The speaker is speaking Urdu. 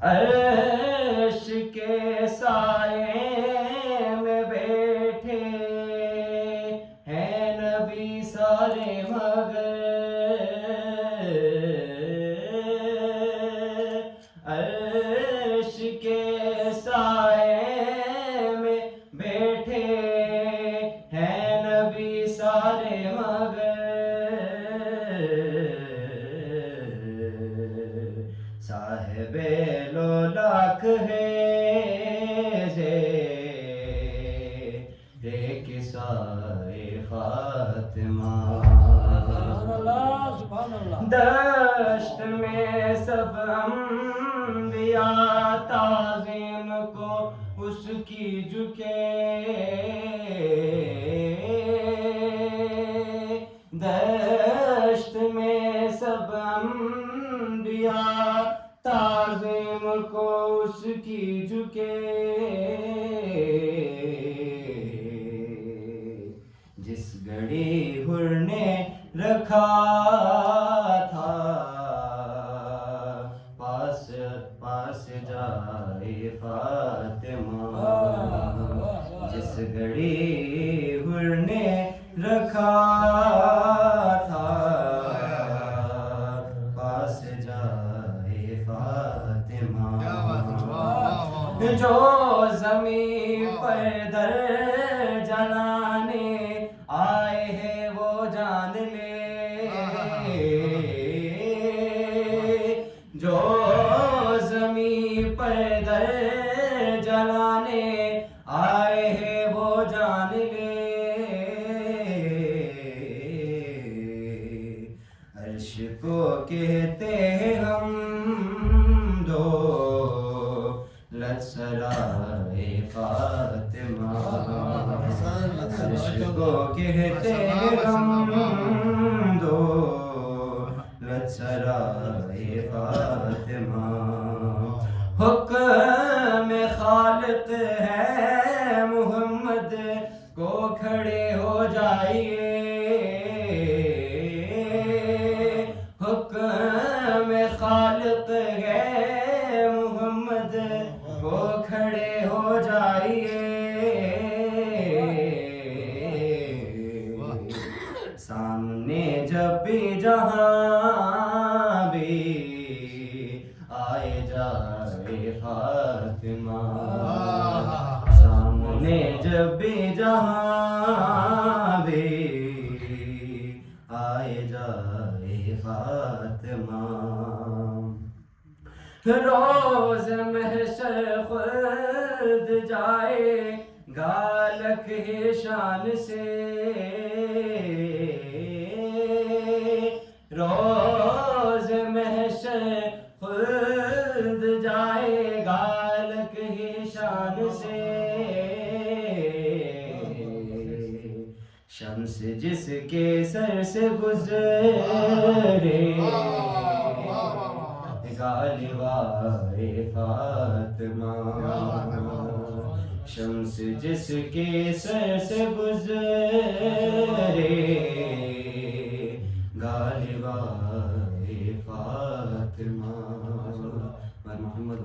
عرش کے سائے میں بیٹھے ہیں نبی سارے مگر عرش کے سائے میں بیٹھے ہیں نبی سارے مگر صاحب لولاک ہے ایک سائے فاطمہ دشت میں سب انبیاء تعظیم کو اس کی جھکے دشت میں سب انبیاء تعظیم کو اس کی جھکے جس گھڑی حر نے رکھا تھا پاس جائے فاطمہ جس گھڑی حر نے رکھا تھا پاس جائے فاطمہ جو زمین پر در جلانے آئے ہیں وہ جان لے جو زمین پر در جلانے آئے ہیں وہ جان لے عرش کو کہتے ہیں ہم سرائے فاطمہ عرش کو کہتے ہم دولت سرائے فاطمہ حکم خالق ہے محمد کو کھڑے ہو جائیے حکم خالق ہے محمد کو کھڑے ہو جائیے سامنے جب بھی جہاں بھی آئے جائے فاطمہ سامنے جب بھی جہاں بھی آئے جائے فاطمہ روز محشر خود جائے گالک ہے شان سے روز محشر خود جائے گالک ہے شان سے شمس جس کے سر سے گزرے غالبائے فاطمہ شمس جس کے سر سے گزرے غالبائے فاطمہ محمد